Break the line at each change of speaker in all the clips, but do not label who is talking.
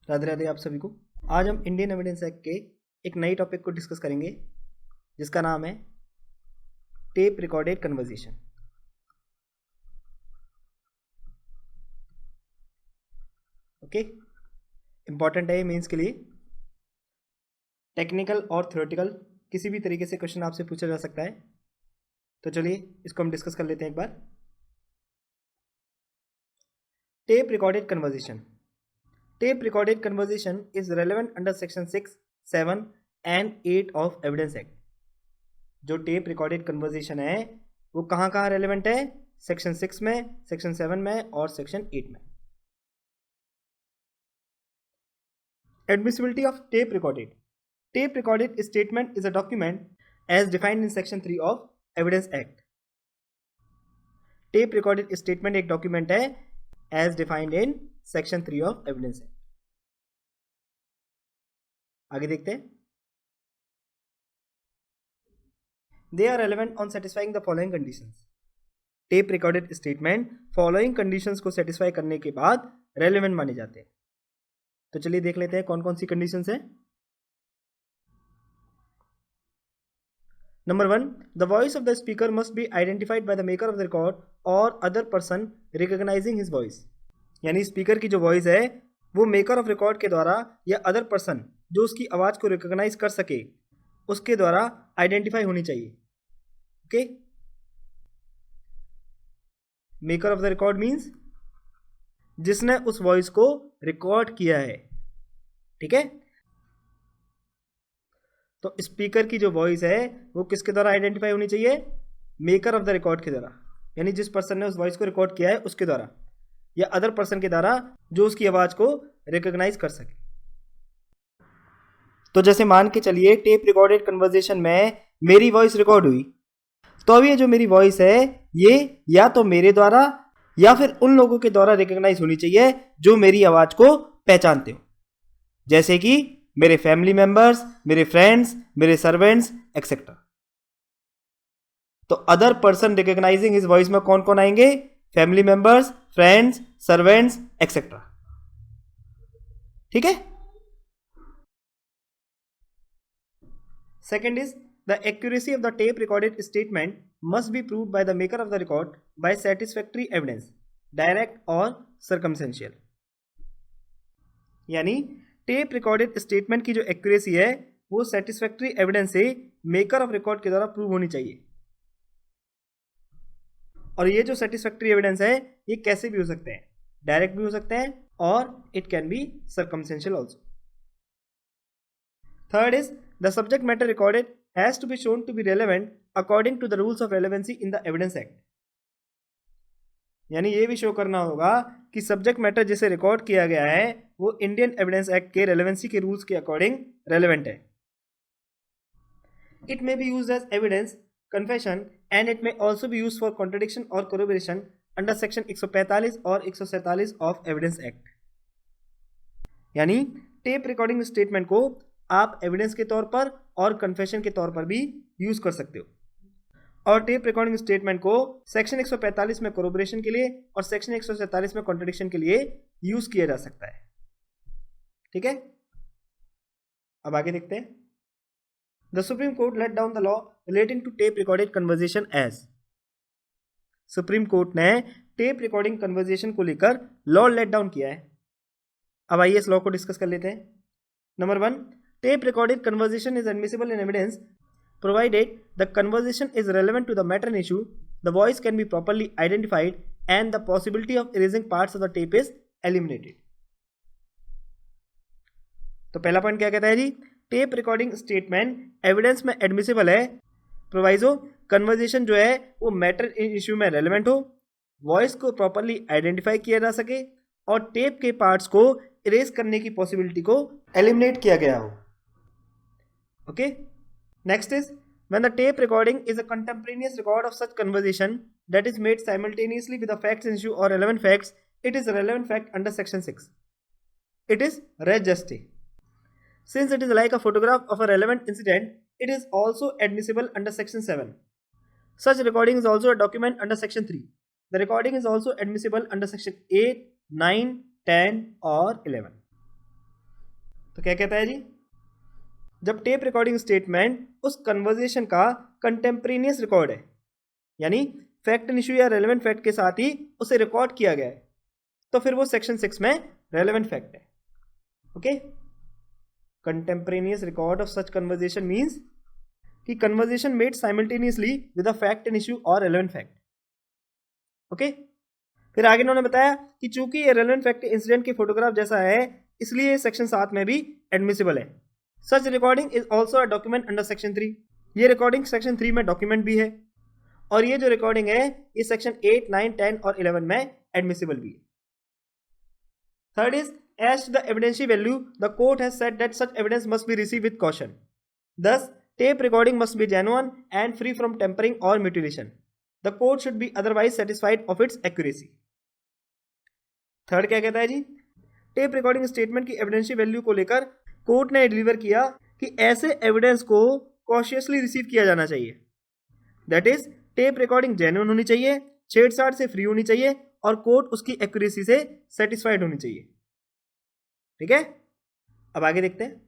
राधे राधे आप सभी को। आज हम इंडियन एविडेंस एक्ट के एक नई टॉपिक को डिस्कस करेंगे जिसका नाम है tape recorded conversation. Okay, important है ये मेंस के लिए। टेक्निकल और थ्योरेटिकल किसी भी तरीके से क्वेश्चन आपसे पूछा जा सकता है, तो चलिए इसको हम डिस्कस कर लेते हैं एक बार। Tape recorded conversation. Tape recorded conversation is relevant under section 6, 7 and 8 of Evidence Act। जो टेप रिकॉर्डेड कन्वर्सेशन है वो कहाँ कहाँ रेलिवेंट है? सेक्शन 6 में, सेक्शन 7 में और सेक्शन 8 में। Admissibility of tape recorded। Tape recorded statement is a document as defined in section 3 of Evidence Act। Tape recorded statement एक डॉक्यूमेंट है as defined in section 3 of Evidence Act। आगे देखते हैं। They are relevant on satisfying the following conditions। Tape recorded statement following conditions को satisfy करने के बाद relevant माने जाते हैं। तो चलिए देख लेते हैं कौन कौन सी कंडीशंस है। Number 1, the voice of the speaker must be identified by the maker of the record और other person recognising his voice. यानी स्पीकर की जो वॉइस है वो मेकर ऑफ रिकॉर्ड के द्वारा या अदर पर्सन जो उसकी आवाज को रिकॉग्नाइज कर सके उसके द्वारा आइडेंटिफाई होनी चाहिए। Okay, maker of the record means जिसने उस वॉइस को रिकॉर्ड किया है। ठीक है, तो स्पीकर की जो वॉइस है वो किसके द्वारा आइडेंटिफाई होनी चाहिए? मेकर ऑफ द रिकॉर्ड के द्वारा, यानी जिस पर्सन ने उस वॉइस को रिकॉर्ड किया है उसके द्वारा या अदर पर्सन के द्वारा जो उसकी आवाज को रिकॉग्नाइज कर सके। तो जैसे मान के चलिए टेप रिकॉर्डेड कन्वर्सेशन में मेरी वॉइस रिकॉर्ड हुई, तो अब ये जो मेरी वॉइस है ये या तो मेरे द्वारा या फिर उन लोगों के द्वारा रिकॉग्नाइज होनी चाहिए जो मेरी आवाज को पहचानते हो, जैसे कि मेरे फैमिली मेंबर्स, मेरे फ्रेंड्स, मेरे सर्वेंट्स एक्सेट्रा। तो other person recognising his voice में कौन कौन आएंगे? Family members, friends, servants etcetera. ठीक है। Second is the accuracy of the tape recorded statement must be proved bye the maker of the record by satisfactory evidence, direct और circumstantial. यानी tape recorded statement की जो accuracy है वो satisfactory evidence से maker of record के द्वारा prove होनी चाहिए। और ये जो सैटिस्फैक्टरी एविडेंस है ये कैसे भी हो सकते हैं? डायरेक्ट भी हो सकते हैं और it can be circumstantial also. Third is the subject matter recorded has to be shown to be relevant according to the rules of relevancy in the evidence act. यानी ये भी शो करना होगा कि सब्जेक्ट मैटर जिसे record किया गया है वो इंडियन एविडेंस एक्ट के रेलेवेंसी के रूल्स के अकॉर्डिंग रेलेवेंट है। It may be used as evidence, confession and it may also be used for contradiction or corroboration under section 145 और 147 of Evidence Act। यानी टेप रिकॉर्डिंग स्टेटमेंट को आप evidence के तौर पर और कन्फेशन के तौर पर भी यूज कर सकते हो, और टेप रिकॉर्डिंग स्टेटमेंट को सेक्शन 145 में कोरोबोरेशन के लिए और सेक्शन 147 में कॉन्ट्रडिक्शन के लिए यूज किया जा सकता है। ठीक है, अब आगे देखते हैं। The Supreme Court let down the law relating to tape recorded conversation as। Supreme court ने टेप रिकॉर्डिंग कन्वर्सेशन को लेकर लॉ लेट डाउन किया है। अब आइए इस लॉ को डिस्कस कर लेते हैं। Number 1, tape recorded conversation is admissible in evidence provided the conversation is relevant to the matter in issue, the voice can be properly identified and the possibility of erasing parts of the tape is eliminated. तो पहला point क्या कहता है जी? Tape recording statement evidence में admissible है proviso conversation जो है वो मैटर इन इश्यू में रेलेवेंट हो, वॉइस को प्रॉपरली आइडेंटिफाई किया जा सके और टेप के पार्ट्स को इरेज करने की पॉसिबिलिटी को एलिमिनेट किया गया हो। Okay, next is when the tape recording is a contemporaneous record of such conversation that is made simultaneously with the facts in issue और relevant facts, it is relevant fact under section 6। It is res gestae। Since it is like a photograph of a relevant incident, it is also admissible under section 7. Such recording is also a document under section 3. The recording is also admissible under section 8, 9, 10 or 11. तो क्या कहता है जी, जब tape recording statement उस conversation का कंटेम्परेनियस record है, यानी fact issue या रेलेवेंट फैक्ट के साथ ही उसे रिकॉर्ड किया गया है, तो फिर वो सेक्शन 6 में रेलेवेंट फैक्ट है. Okay, contemporaneous record of such conversation means कि conversation made simultaneously with a fact and issue और रेलेवेंट फैक्ट. ओके, फिर आगे इन्होंने बताया कि चूंकि ये रेलेवेंट फैक्ट इंसिडेंट की फोटोग्राफ जैसा है, इसलिए सेक्शन 7 में भी एडमिसिबल है. Such recording is also a document under section 3. ये रिकॉर्डिंग सेक्शन 3 में डॉक्यूमेंट भी है, और ये जो रिकॉर्डिंग है ये सेक्शन 8, 9, 10 और 11 में एडमिसिबल भी है. Third is, as to the evidentiary value, the court has said that such evidence must be received with caution. Thus, tape recording must be genuine and free from tampering or mutilation. The court should be otherwise satisfied of its accuracy. Third क्या कहता है जी, tape recording statement की evidential value को लेकर court ने deliver किया कि ऐसे एविडेंस को कॉशियसली रिसीव किया जाना चाहिए. That is, tape recording genuine होनी चाहिए, छेड़छाड़ से फ्री होनी चाहिए और कोर्ट उसकी एक्यूरेसी से सेटिस्फाइड होनी चाहिए. ठीक है, अब आगे देखते हैं.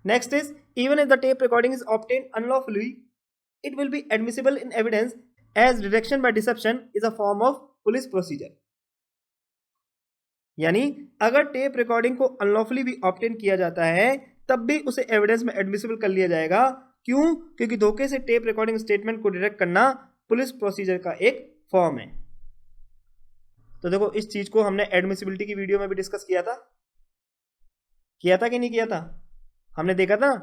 Next is, even if the tape recording is obtained unlawfully, it will be admissible in evidence as detection by deception is a form of police procedure. यानी अगर टेप रिकॉर्डिंग को अनलॉफुली भी ऑब्टेन किया जाता है, तब भी उसे एविडेंस में एडमिसिबल कर लिया जाएगा. क्यों? क्योंकि धोखे से टेप रिकॉर्डिंग स्टेटमेंट को डिटेक्ट करना पुलिस प्रोसीजर का एक फॉर्म है. तो देखो, इस चीज को हमने एडमिसिबिलिटी की वीडियो में भी डिस्कस किया था कि नहीं किया था. हमने देखा था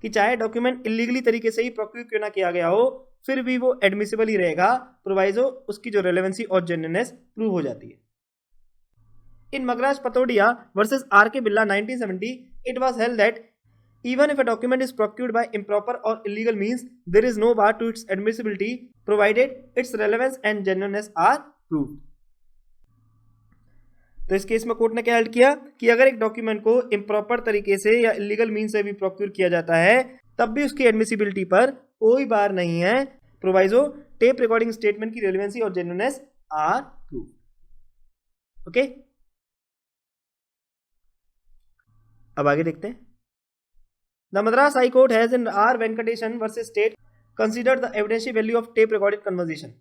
कि चाहे डॉक्यूमेंट इलीगली तरीके से ही प्रोक्यूर क्यों ना किया गया हो, फिर भी वो एडमिसिबल ही रहेगा, प्रोवाइजो उसकी जो रेलेवेंसी और जेन्युइननेस प्रूव हो जाती है. इन मगराज पतोडिया वर्सेस आर के बिल्ला 1970, it was held that even if a document is procured by improper or illegal means, there is no bar to its admissibility provided its relevance and genuineness are proved. तो इस case में court ने क्या held किया कि अगर एक document को इम्प्रॉपर तरीके से या इलीगल मीन से भी प्रोक्यूर किया जाता है, तब भी उसकी एडमिसिबिलिटी पर कोई बार नहीं है, प्रोवाइजो टेप रिकॉर्डिंग स्टेटमेंट की रेलेवेंसी और जेन्युइननेस आर प्रूव्ड. ओके, अब आगे देखते हैं. The Madras High Court has in R. Venkatesan versus State considered the evidentiary value of tape recorded conversation.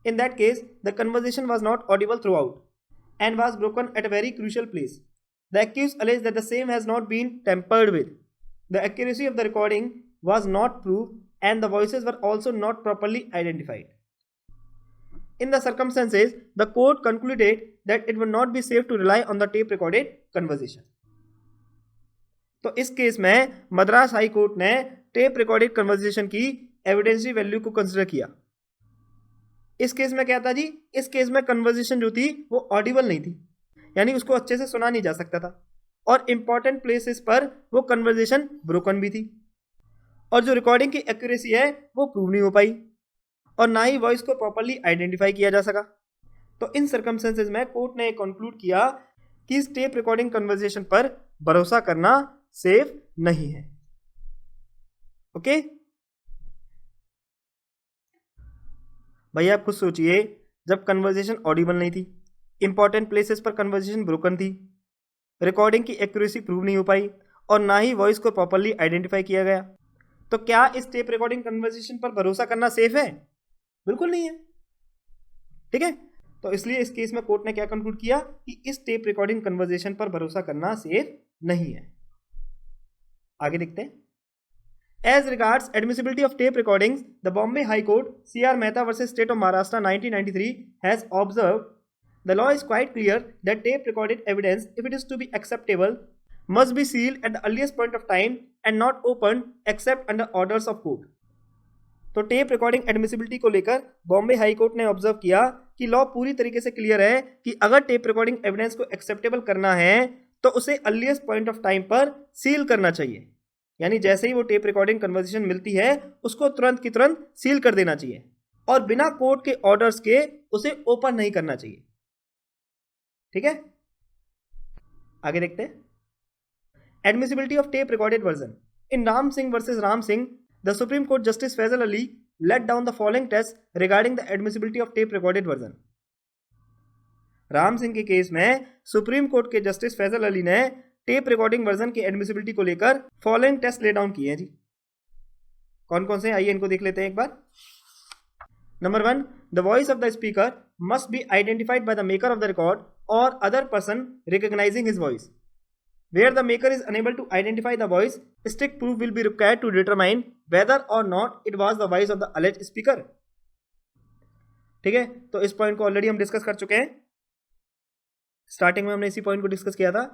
In that case, the conversation was not audible throughout and was broken at a very crucial place. The accused alleged that the same has not been tampered with. The accuracy of the recording was not proved and the voices were also not properly identified. In the circumstances, the court concluded that it would not be safe to rely on the tape recorded conversation. तो इस case में Madras high court ने tape recorded conversation की evidential value को consider किया. इस case में क्या था जी, इस केस में कन्वर्सेशन जो थी वो ऑडिबल नहीं थी, यानी उसको अच्छे से सुना नहीं जा सकता था, और इंपॉर्टेंट प्लेसेस पर वो कन्वर्सेशन ब्रोकन भी थी, और जो रिकॉर्डिंग की एक्यूरेसी है वो प्रूव नहीं हो पाई, और ना ही वॉइस को प्रॉपर्ली आइडेंटिफाई किया जा सका. तो इन सर्कमस्टेंसेज में कोर्ट ने कंक्लूड किया कि इस टेप रिकॉर्डिंग कन्वर्सेशन पर भरोसा करना सेफ नहीं है. ओके भैया, आप खुद सोचिए, जब कन्वर्सेशन ऑडिबल नहीं थी, इंपॉर्टेंट प्लेसेस पर कन्वर्सेशन ब्रोकन थी, रिकॉर्डिंग की एक्यूरेसी प्रूव नहीं हो पाई, और ना ही वॉइस को प्रॉपर्ली आइडेंटिफाई किया गया, तो क्या इस टेप रिकॉर्डिंग कन्वर्सेशन पर भरोसा करना सेफ है? बिल्कुल नहीं है. ठीक है, तो इसलिए इस केस में कोर्ट ने क्या कंक्लूड किया कि इस टेप रिकॉर्डिंग कन्वर्सेशन पर भरोसा करना सेफ नहीं है. आगे देखते हैं. As regards admissibility of tape recordings, the Bombay High Court, C.R. Mehta versus State of Maharashtra 1993, has observed the law is quite clear that tape recorded evidence, if it is to be acceptable, must be sealed at the earliest point of time and not opened except under orders of court. तो tape recording admissibility को लेकर Bombay high court ने observe किया कि law पूरी तरीके से clear है कि अगर टेप रिकॉर्डिंग एविडेंस को एक्सेप्टेबल करना है तो उसे अर्लीस्ट पॉइंट ऑफ टाइम पर सील करना चाहिए, यानी जैसे ही वो टेप रिकॉर्डिंग कन्वर्सेशन मिलती है उसको तुरंत की तुरंत सील कर देना चाहिए, और बिना कोर्ट के ऑर्डर्स के उसे ओपन नहीं करना चाहिए. ठीक है, आगे देखते हैं. Admissibility of tape recorded version. In Ram Singh versus Ram Singh, the Supreme Court justice Faizal Ali laid down the following test regarding the admissibility of tape recorded version. Ram Singh के केस में सुप्रीम कोर्ट के जस्टिस फैजल अली ने टेप रिकॉर्डिंग वर्जन की एडमिसिबिलिटी को लेकर following test lay down किए हैं जी। कौन कौन से, आइए इनको देख लेते हैं एक बार। Number 1, the voice of the speaker must be identified by the maker of the record और other person recognising his voice. Where the maker is unable to identify the voice, strict proof will be required to determine whether or not it was the voice of the alleged speaker. ठीक है, तो इस point को already हम discuss कर चुके हैं, starting में हमने इसी पॉइंट को डिस्कस किया था।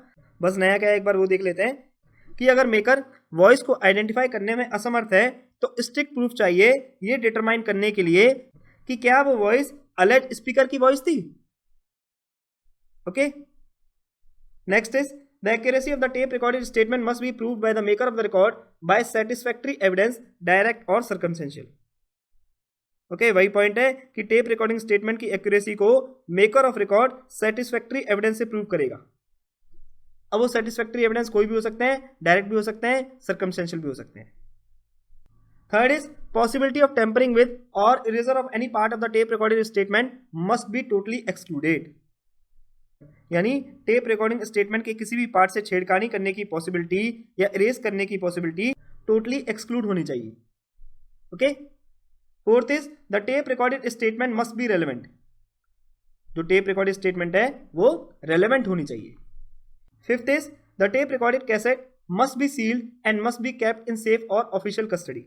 बस नया क्या है एक बार वो देख लेते हैं कि अगर मेकर वॉइस को आइडेंटिफाई करने में असमर्थ है तो स्ट्रिक्ट प्रूफ चाहिए ये डिटरमाइन करने के लिए कि क्या वो वॉइस अलेज्ड स्पीकर की वॉइस थी। Okay, next is the accuracy of the tape recorded statement must be proved by the maker of the record by satisfactory evidence, direct or circumstantial. Okay, वही point है कि tape recording statement की accuracy को maker of record satisfactory evidence से prove करेगा। अब वो satisfactory evidence कोई भी हो सकते हैं, डायरेक्ट भी हो सकते हैं, सर्कमस्टेंशियल भी हो सकते हैं। Third is possibility of tampering with और erasure of any part of the tape recorded statement must be totally excluded. यानी टेप रिकॉर्डिंग स्टेटमेंट के किसी भी पार्ट से छेड़खानी करने की पॉसिबिलिटी या इरेज करने की पॉसिबिलिटी टोटली एक्सक्लूड होनी चाहिए। Okay, fourth is the tape recorded statement must be relevant. जो टेप रिकॉर्डेड स्टेटमेंट है वो रेलेवेंट होनी चाहिए। Fifth is the tape recorded cassette must be sealed and must be kept in safe और official custody.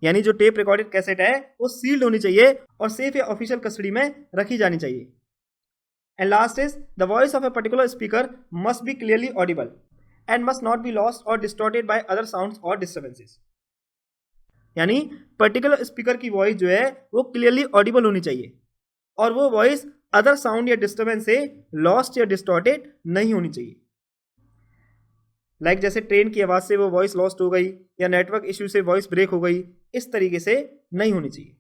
यानी जो tape recorded cassette है वो सील्ड होनी चाहिए और सेफ या ऑफिशियल कस्टडी में रखी जानी चाहिए। And last is the voice of a particular speaker must be clearly audible and must not be lost or distorted by other sounds or disturbances. यानी पर्टिकुलर स्पीकर की वॉइस जो है वो क्लियरली ऑडिबल होनी चाहिए और वो वॉइस अदर साउंड या डिस्टर्बेंस से लॉस्ट या डिस्टॉर्टेड नहीं होनी चाहिए। लाइक जैसे ट्रेन की आवाज से वो वॉइस लॉस्ट हो गई या नेटवर्क इश्यू से वॉइस ब्रेक हो गई, इस तरीके से नहीं होनी चाहिए।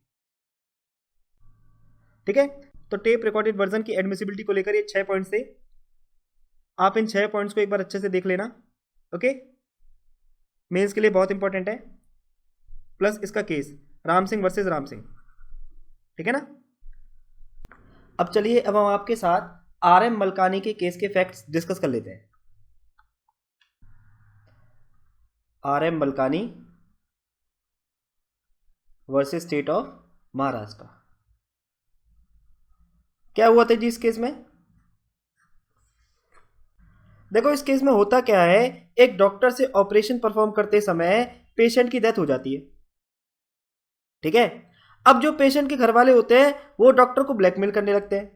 ठीक है, तो टेप रिकॉर्डेड वर्जन की एडमिसिबिलिटी को लेकर ये 6 पॉइंट्स थे। आप इन 6 पॉइंट्स को एक बार अच्छे से देख लेना। ओके, मेंस के लिए बहुत इंपॉर्टेंट है, प्लस इसका केस राम सिंह वर्सेस राम सिंह। ठीक है ना। अब चलिए, अब हम आपके साथ RM मलकानी के केस के फैक्ट्स डिस्कस कर लेते हैं। RM Malkani versus state of Maharashtra. क्या हुआ था जी इस केस में? देखो, इस केस में होता क्या है, एक डॉक्टर से ऑपरेशन परफॉर्म करते समय पेशेंट की डेथ हो जाती है। ठीक है, अब जो पेशेंट के घर वाले होते हैं वो डॉक्टर को ब्लैकमेल करने लगते हैं।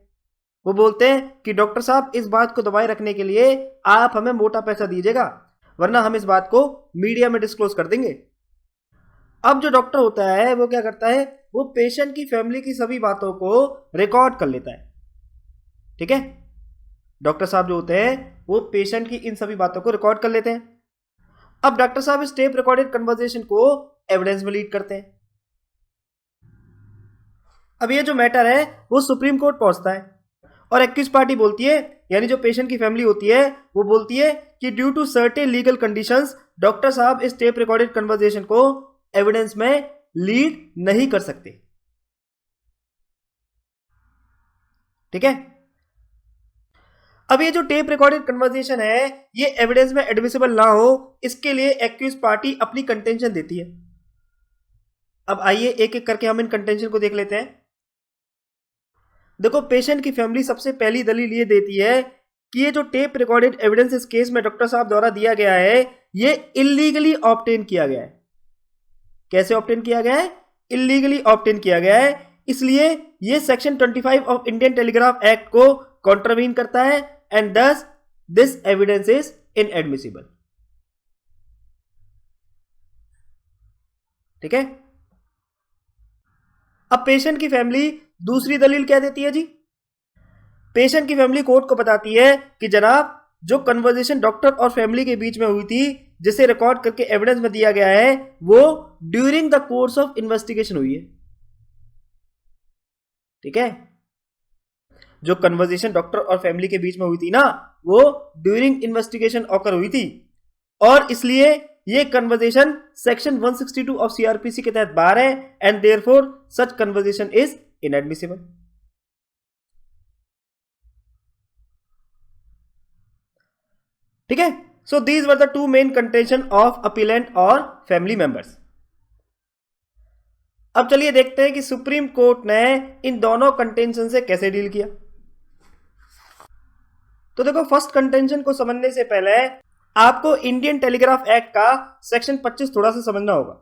वो बोलते हैं कि डॉक्टर साहब, इस बात को दबाए रखने के लिए आप हमें मोटा पैसा दीजिएगा, वरना हम इस बात को मीडिया में डिस्क्लोज कर देंगे। अब जो डॉक्टर होता है वो क्या करता है, वो पेशेंट की फैमिली की सभी बातों को रिकॉर्ड कर लेता है। ठीक है, डॉक्टर साहब जो होते हैं वो पेशेंट की इन सभी बातों को रिकॉर्ड कर लेते हैं। अब डॉक्टर साहब इस टेप रिकॉर्डेड कन्वर्सेशन को एविडेंस में लीड करते हैं। अब ये जो मैटर है वो सुप्रीम कोर्ट पहुंचता है और एक्यूज पार्टी बोलती है, यानी जो पेशेंट की फैमिली होती है वो बोलती है कि due to certain legal conditions doctor साहब इस टेप रिकॉर्डेड कन्वर्सेशन को एविडेंस में लीड नहीं कर सकते। ठीक है, अब ये जो टेप रिकॉर्डेड कन्वर्सेशन है ये एविडेंस में एडमिसिबल ना हो, इसके लिए एक्यूज पार्टी अपनी कंटेंशन देती है। अब आइए एक एक करके हम इन कंटेंशन को देख लेते हैं। देखो, पेशेंट की फैमिली सबसे पहली दलील ये देती है कि ये जो टेप रिकॉर्डेड एविडेंस इस केस में डॉक्टर साहब द्वारा दिया गया है ये इलीगली ऑब्टेन किया गया है। कैसे ऑब्टेन किया गया है? इलीगली ऑब्टेन किया गया है, इसलिए ये section 25 of Indian Telegraph act को कॉन्ट्रावीन करता है and thus this evidence is inadmissible। ठीक है, अब पेशेंट की फैमिली दूसरी दलील क्या देती है जी? पेशेंट की फैमिली कोर्ट को बताती है कि जनाब, जो कन्वर्सेशन डॉक्टर और फैमिली के बीच में हुई थी जिसे रिकॉर्ड करके एविडेंस में दिया गया है वो during the course of investigation हुई है। ठीक है, जो कन्वर्सेशन डॉक्टर और फैमिली के बीच में हुई थी ना वो ड्यूरिंग इन्वेस्टिगेशन ऑकर हुई थी और इसलिए ये कन्वर्सेशन सेक्शन 162 ऑफ सीआरपीसी के तहत बार है and therefore such conversation is inadmissible. ठीक है. So these were the two main contention of appellate और फैमिली मेंबर्स. अब चलिए देखते हैं कि सुप्रीम कोर्ट ने इन दोनों कंटेंशन से कैसे डील किया. तो देखो, फर्स्ट कंटेंशन को समझने से पहले आपको इंडियन टेलीग्राफ एक्ट का सेक्शन 25 थोड़ा सा समझना होगा.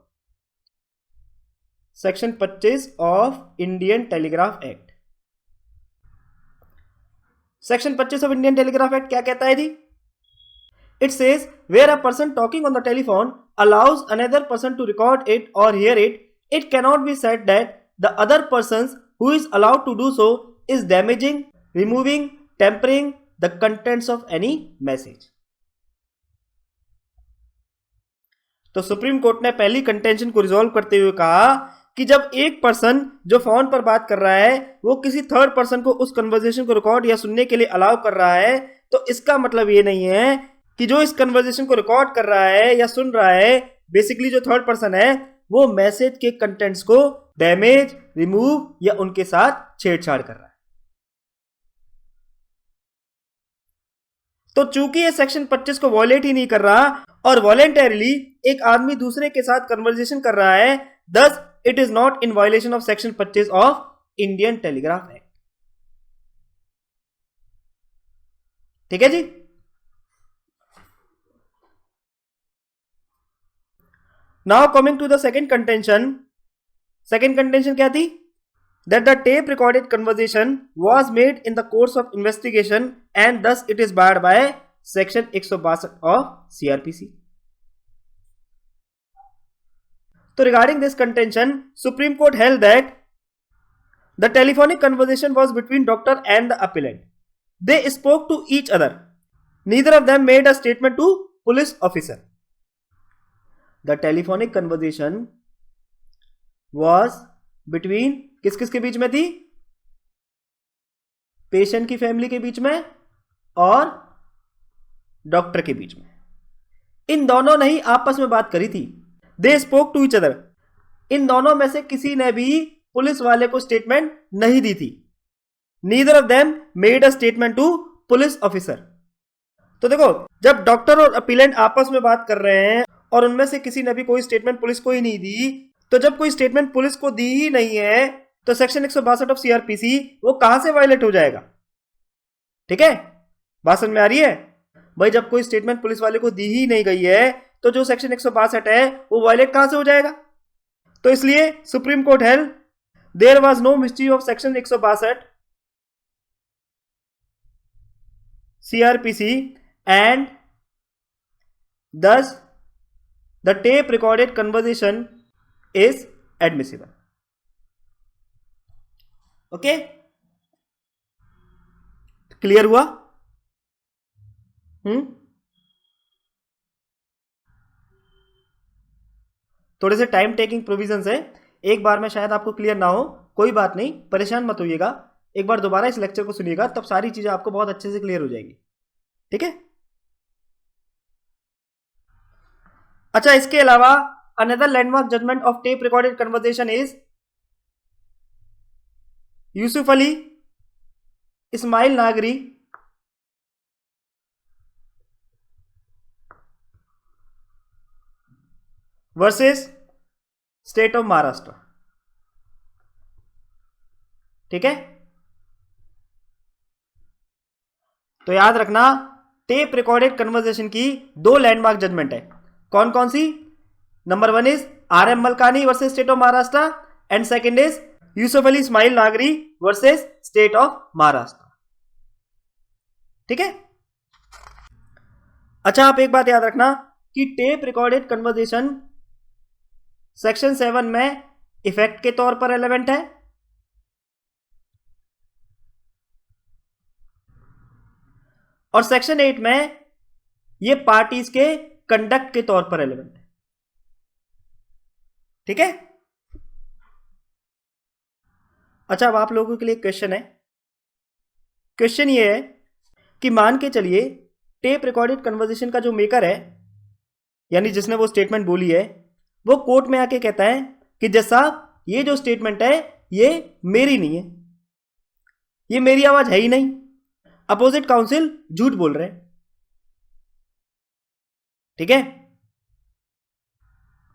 Section 25 of Indian Telegraph Act. Section 25 of Indian Telegraph Act क्या कहता है जी? It says where a person talking on the telephone allows another person to record it और hear it, it cannot be said that the other persons who is allowed to do so is damaging, removing, tampering the contents of any message. तो supreme court ने पहली contention को resolve करते हुए कहा कि जब एक पर्सन जो फोन पर बात कर रहा है वो किसी थर्ड पर्सन को उस कन्वर्सेशन को रिकॉर्ड या सुनने के लिए अलाउ कर रहा है, तो इसका मतलब ये नहीं है कि जो इस कन्वर्सेशन को रिकॉर्ड कर रहा है या सुन रहा है, बेसिकली जो थर्ड पर्सन है, वो मैसेज के कंटेंट्स को डैमेज, रिमूव या उनके साथ छेड़छाड़ कर रहा है. तो चूंकि ये सेक्शन 25 को वॉयलेट ही नहीं कर रहा और वॉलेंटरीली एक आदमी दूसरे के साथ कन्वर्सेशन कर रहा है, thus it is not in violation of section 25 of Indian Telegraph Act. ठीक है जी. Now coming to the second contention. Second contention क्या थी? That the tape recorded conversation was made in the course of investigation and thus it is barred by section 162 of CRPC. So regarding this contention, Supreme Court held that the telephonic conversation was between doctor and the appellant. They spoke to each other. Neither of them made a statement to police officer. The telephonic conversation was between किस किस के बीच में थी? Patient की family के बीच में और doctor के बीच में. इन दोनों ने ही आपस में बात करी थी. They spoke to each other. इन दोनों में से किसी ने भी पुलिस वाले को स्टेटमेंट नहीं दी थी. Neither of them made a statement to police officer. तो देखो, जब डॉक्टर और अपीलेंट आपस में बात कर रहे हैं और उनमें से किसी ने भी कोई स्टेटमेंट पुलिस को ही नहीं दी, तो जब कोई स्टेटमेंट पुलिस को दी ही नहीं है तो सेक्शन 162 ऑफ सीआरपीसी वो कहां से वायलेट हो जाएगा? ठीक है, बात समझ में आ रही है भाई? जब कोई स्टेटमेंट पुलिस वाले को दी ही नहीं गई है तो जो सेक्शन 162 है वो वायलेट कहां से हो जाएगा? तो इसलिए Supreme Court held there was no mystery of section 162 CrPC and thus the tape recorded conversation is admissible. Okay, clear हुआ? थोड़े से टाइम टेकिंग प्रोविजंस है, एक बार में शायद आपको क्लियर ना हो, कोई बात नहीं, परेशान मत होइएगा. एक बार दोबारा इस लेक्चर को सुनिएगा, तब सारी चीजें आपको बहुत अच्छे से क्लियर हो जाएंगी. ठीक है. अच्छा, इसके अलावा another landmark judgment of tape recorded conversation is Yusuf Ali Ismail Nagari versus state of Maharashtra. ठीक है, तो याद रखना, टेप रिकॉर्डेड कन्वर्सेशन की दो लैंडमार्क जजमेंट है. कौन कौन सी? Number 1 is RM Malkani versus state of Maharashtra and second is Yusuf Ali Ismail Nagari versus state of Maharashtra. ठीक है. अच्छा, आप एक बात याद रखना कि टेप रिकॉर्डेड कन्वर्सेशन सेक्शन 7 में इफेक्ट के तौर पर रेलेवेंट है और सेक्शन 8 में ये पार्टीज के कंडक्ट के तौर पर रेलेवेंट है. ठीक है. अच्छा, अब आप लोगों के लिए क्वेश्चन है. क्वेश्चन ये है कि मान के चलिए टेप रिकॉर्डेड कन्वर्सेशन का जो मेकर है, यानी जिसने वो स्टेटमेंट बोली है, वो कोर्ट में आके कहता है कि जैसा ये जो स्टेटमेंट है ये मेरी नहीं है, ये मेरी आवाज है ही नहीं, अपोजिट काउंसिल झूठ बोल रहे हैं. ठीक है,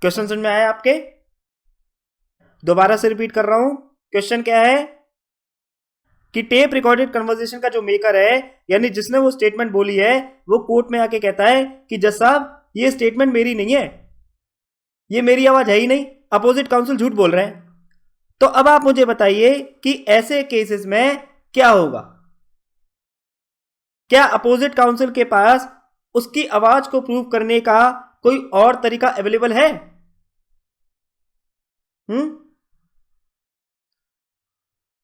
क्वेश्चन समझ में आया आपके? दोबारा से रिपीट कर रहा हूं, क्वेश्चन क्या है कि टेप रिकॉर्डेड कन्वर्सेशन का जो मेकर है, यानी जिसने वो स्टेटमेंट बोली है, वो कोर्ट में आके कहता है कि जज साहब ये स्टेटमेंट मेरी नहीं है, ये मेरी आवाज है ही नहीं, अपोजिट काउंसिल झूठ बोल रहे हैं। तो अब आप मुझे बताइए कि ऐसे केसेस में क्या होगा? क्या अपोजिट काउंसिल के पास उसकी आवाज को प्रूव करने का कोई और तरीका अवेलेबल है?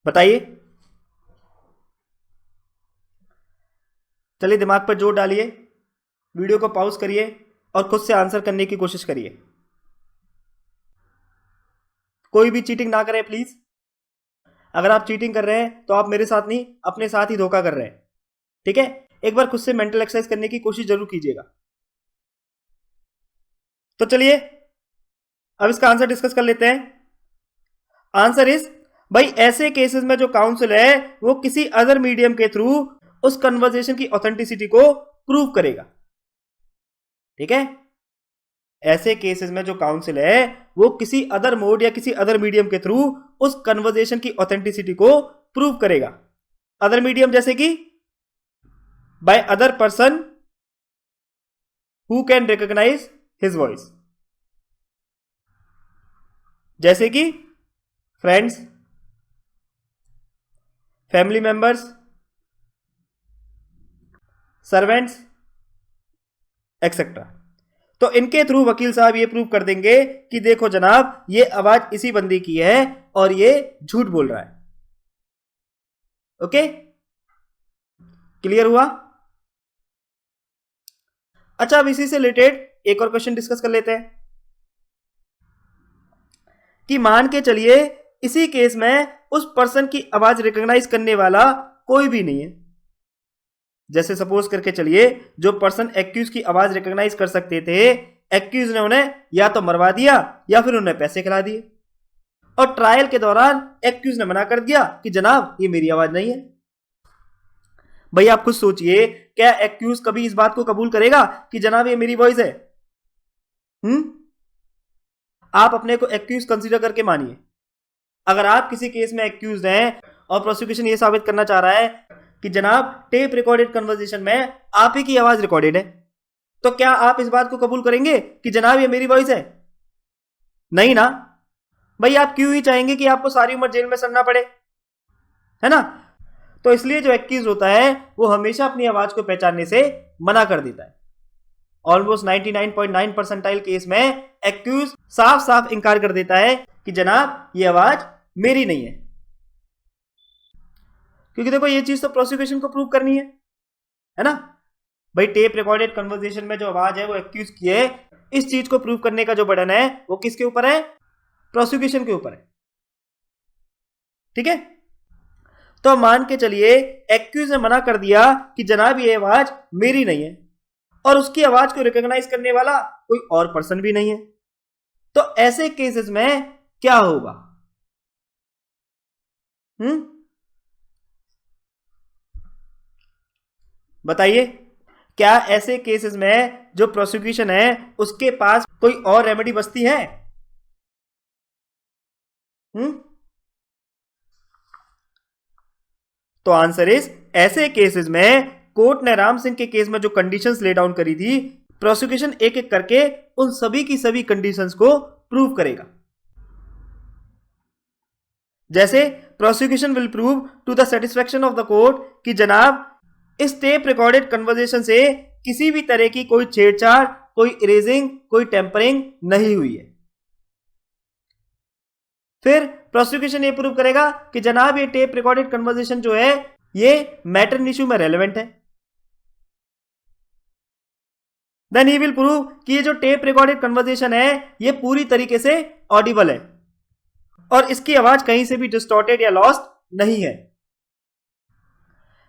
बताइए, चलिए दिमाग पर जोर डालिए, वीडियो को पॉज करिए और खुद से आंसर करने की कोशिश करिए। कोई भी चीटिंग ना करे प्लीज। अगर आप चीटिंग कर रहे हैं तो आप मेरे साथ नहीं, अपने साथ ही धोखा कर रहे हैं। ठीक है, एक बार खुद से मेंटल एक्सरसाइज करने की कोशिश जरूर कीजिएगा। तो चलिए अब इसका आंसर डिस्कस कर लेते हैं। आंसर इज, भाई ऐसे केसेस में जो काउंसिल है वो किसी अदर मीडियम के थ्रू उस कन्वर्सेशन की ऑथेंटिसिटी को प्रूव करेगा। ठीक है, ऐसे केसेस में जो काउंसिल है वो किसी अदर मोड या किसी अदर मीडियम के थ्रू उस कन्वर्सेशन की ऑथेंटिसिटी को प्रूव करेगा। अदर मीडियम जैसे कि by other person who can recognise his voice, जैसे कि friends, family members, servants etcetera. तो इनके थ्रू वकील साहब ये प्रूव कर देंगे कि देखो जनाब ये आवाज इसी बंदे की है और ये झूठ बोल रहा है। ओके, क्लियर हुआ? अच्छा, अब इसी से रिलेटेड एक और क्वेश्चन डिस्कस कर लेते हैं कि मान के चलिए इसी केस में उस पर्सन की आवाज रिकॉग्नाइज करने वाला कोई भी नहीं है। जैसे सपोज करके चलिए जो पर्सन एक्यूज की आवाज रिकॉग्नाइज कर सकते थे, एक्यूज ने उन्हें या तो मरवा दिया या फिर उन्हें पैसे खिला दिए, और ट्रायल के दौरान एक्यूज ने मना कर दिया कि जनाब ये मेरी आवाज नहीं है। भाई आप खुद सोचिए, क्या एक्यूज कभी इस बात को कबूल करेगा कि जनाब ये मेरी वॉइस है? आप अपने को एक्यूज कंसीडर करके मानिए, अगर आप किसी केस में एक्यूज हैं और प्रोसिक्यूशन ये साबित करना चाह रहा है कि जनाब टेप रिकॉर्डेड कन्वर्सेशन में आप ही की आवाज रिकॉर्डेड है, तो क्या आप इस बात को कबूल करेंगे कि जनाब ये मेरी वॉइस है? नहीं ना। भाई आप क्यों ही चाहेंगे कि आपको सारी उम्र जेल में सड़ना पड़े, है ना? तो इसलिए जो एक्यूज होता है वो हमेशा अपनी आवाज को पहचानने से मना कर देता है। ऑलमोस्ट 99.9% केस में एक्यूज साफ साफ इंकार कर देता है कि जनाब ये आवाज मेरी नहीं है, क्योंकि देखो ये चीज तो प्रोसिक्यूशन को प्रूव करनी है ना? भाई टेप रिकॉर्डेड कन्वर्सेशन में जो आवाज है वो एक्यूज की है, इस चीज को प्रूव करने का जो बर्डन है वो किसके ऊपर है? प्रोसिक्यूशन के ऊपर है। ठीक है, तो मान के चलिए एक्यूज ने मना कर दिया कि जनाब ये आवाज मेरी नहीं है, और उसकी आवाज को रिकॉग्नाइज करने वाला कोई और पर्सन भी नहीं है। तो ऐसे केसेस में क्या होगा? बताइए, क्या ऐसे केसेस में जो प्रोसिक्यूशन है उसके पास कोई और रेमेडी बचती है? तो आंसर इज, ऐसे केसेस में कोर्ट ने राम सिंह के केस में जो कंडीशंस ले डाउन करी थी, प्रोसिक्यूशन एक एक करके उन सभी की सभी कंडीशंस को प्रूव करेगा। जैसे prosecution will prove to the satisfaction of the court कि जनाब इस टेप रिकॉर्डेड कन्वर्सेशन से किसी भी तरह की कोई छेड़छाड़, कोई इरेजिंग, कोई टेम्परिंग नहीं हुई है। फिर प्रोसिक्यूशन ये प्रूव करेगा कि जनाब ये टेप रिकॉर्डेड कन्वर्सेशन जो है ये मैटर इश्यू में रेलेवेंट है। देन ही विल प्रूव कि ये जो टेप रिकॉर्डेड कन्वर्सेशन है ये पूरी तरीके से ऑडिबल है और इसकी आवाज कहीं से भी डिस्टॉर्टेड या लॉस्ट नहीं है।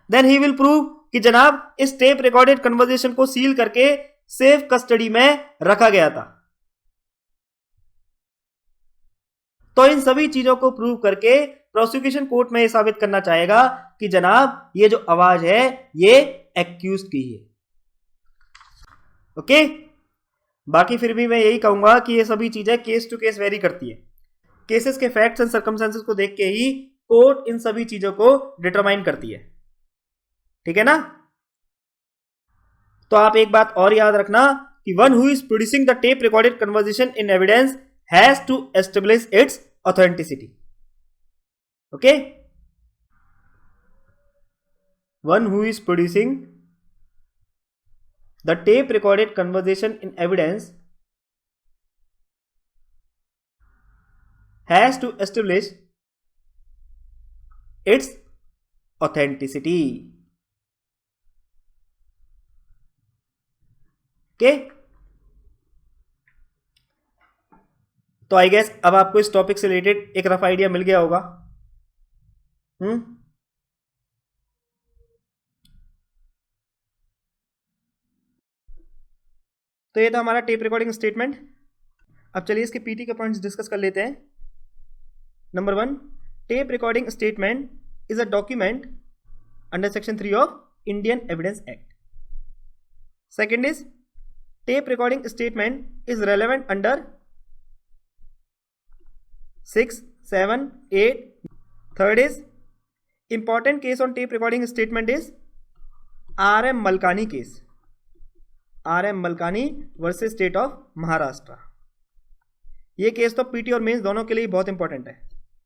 देन ही विल प्रूव कि जनाब इस टेप रिकॉर्डेड कन्वर्सेशन को सील करके सेफ कस्टडी में रखा गया था। तो इन सभी चीजों को प्रूव करके प्रोसिक्यूशन कोर्ट में यह साबित करना चाहेगा कि जनाब ये जो आवाज है ये एक्यूज की है। ओके, बाकी फिर भी मैं यही कहूंगा कि ये सभी चीजें केस टू केस वेरी करती है। केसेस के फैक्ट्स एंड सर्कमस्टेंसेस को देख के ही कोर्ट इन सभी चीजों को डिटरमाइन करती है, ठीक है ना। तो आप एक बात और याद रखना कि one who is producing the tape recorded conversation in evidence has to establish its authenticity. Okay, one who is producing the tape recorded conversation in evidence has to establish its authenticity. Okay? तो I guess अब आपको इस topic से related एक rough idea मिल गया होगा। तो ये था हमारा टेप रिकॉर्डिंग स्टेटमेंट। अब चलिए इसके पीटी के पॉइंट्स डिस्कस कर लेते हैं। Number 1, tape recording statement is a document under section 3 of Indian evidence act. Second is tape recording statement is relevant under 6, 7, 8। Third is important case on tape recording statement is R.M. Malkani case, R.M. Malkani versus state of Maharashtra. ये case तो PT और mains दोनों के लिए बहुत important है।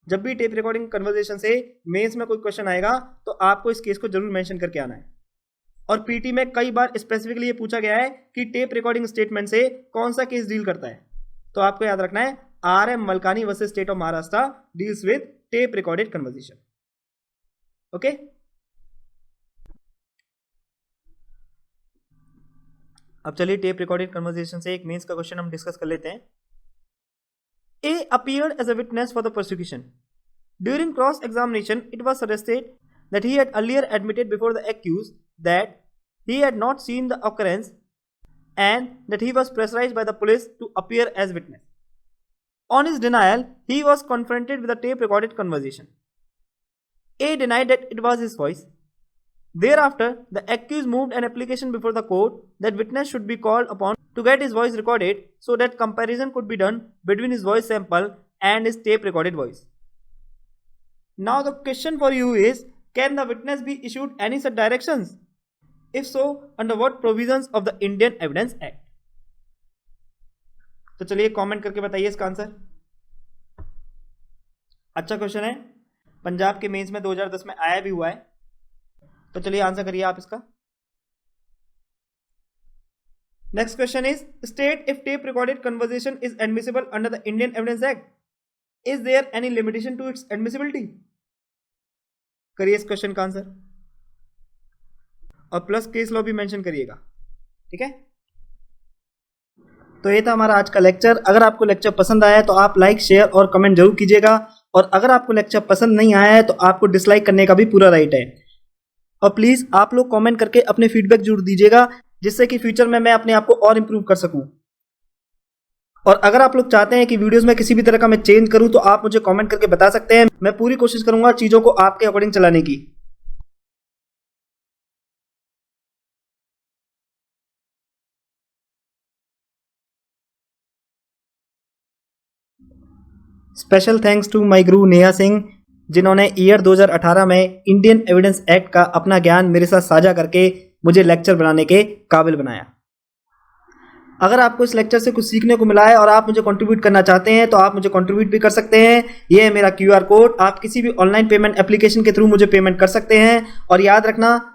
जब भी टेप रिकॉर्डिंग कन्वर्सेशन से मेंस में कोई क्वेश्चन आएगा तो आपको इस केस को जरूर मेंशन करके आना है। और पीटी में कई बार स्पेसिफिकली ये पूछा गया है कि टेप रिकॉर्डिंग स्टेटमेंट से कौन सा केस डील करता है, तो आपको याद रखना है R.M. Malkani versus state of Maharashtra deals with tape recorded conversation. Okay, अब चलिए टेप रिकॉर्डेड कन्वर्सेशन से एक मेंस का क्वेश्चन हम डिस्कस कर लेते हैं। A appeared as a witness for the prosecution. During cross-examination, it was suggested that he had earlier admitted before the accused that he had not seen the occurrence and that he was pressurized by the police to appear as witness. On his denial, he was confronted with a tape-recorded conversation. A denied that it was his voice. Thereafter, the accused moved an application before the court that witness should be called upon to get his voice recorded so that comparison could be done between his voice sample and his tape recorded voice. Now the question for you is, can the witness be issued any such directions? If so, under what provisions of the Indian Evidence Act? तो चलिए comment करके बताइए इसका answer. अच्छा question है, पंजाब के mains में 2010 में आया भी हुआ है, तो चलिए आंसर करिए आप इसका। Next question is state if tape recorded conversation is admissible under the Indian evidence act, is there any limitation to its admissibility? करिए इस क्वेश्चन का आंसर और प्लस केस लॉ भी मेंशन करिएगा, ठीक है। तो ये था हमारा आज का लेक्चर। अगर आपको लेक्चर पसंद आया है तो आप लाइक, शेयर और कमेंट जरूर कीजिएगा, और अगर आपको लेक्चर पसंद नहीं आया है तो आपको डिसलाइक करने का भी पूरा राइट है। और प्लीज आप लोग कमेंट करके अपने फीडबैक जरूर दीजिएगा, जिससे कि फ्यूचर में मैं अपने आप को और इंप्रूव कर सकूं। और अगर आप लोग चाहते हैं कि वीडियोस में किसी भी तरह का मैं चेंज करूं तो आप मुझे कमेंट करके बता सकते हैं। मैं पूरी कोशिश करूंगा चीजों को आपके अकॉर्डिंग चलाने की। स्पेशल थैंक्स टू माय गुरु नेहा सिंह, जिन्होंने ईयर 2018 में इंडियन एविडेंस एक्ट का अपना ज्ञान मेरे साथ साझा करके मुझे लेक्चर बनाने के काबिल बनाया। अगर आपको इस लेक्चर से कुछ सीखने को मिला है और आप मुझे कंट्रीब्यूट करना चाहते हैं तो आप मुझे कंट्रीब्यूट भी कर सकते हैं। ये है मेरा QR कोड, आप किसी भी ऑनलाइन पेमेंट एप्लीकेशन के थ्रू मुझे पेमेंट कर सकते हैं। और याद रखना,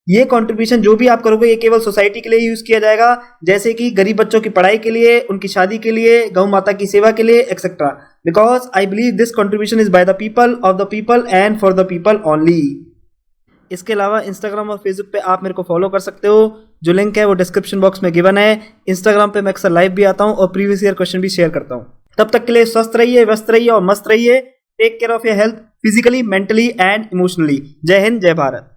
ये कंट्रीब्यूशन जो भी आप करोगे ये केवल सोसाइटी के लिए यूज किया जाएगा, जैसे कि गरीब बच्चों की पढ़ाई के लिए, उनकी शादी के लिए, गौ माता की सेवा के लिए, etcetera. Because I believe this contribution is by the people, of the people and for the people only. इसके अलावा इंस्टाग्राम और फेसबुक पे आप मेरे को फॉलो कर सकते हो, जो लिंक है वो डिस्क्रिप्शन बॉक्स में गिवन है। इंस्टाग्राम पे मैं अक्सर लाइव भी आता हूँ और प्रीवियस ईयर क्वेश्चन भी शेयर करता हूँ। तब तक के लिए स्वस्थ रहिए, व्यस्त रहिए और मस्त रहिए। Take care of your health physically, mentally and emotionally. Jai Hind, जय भारत।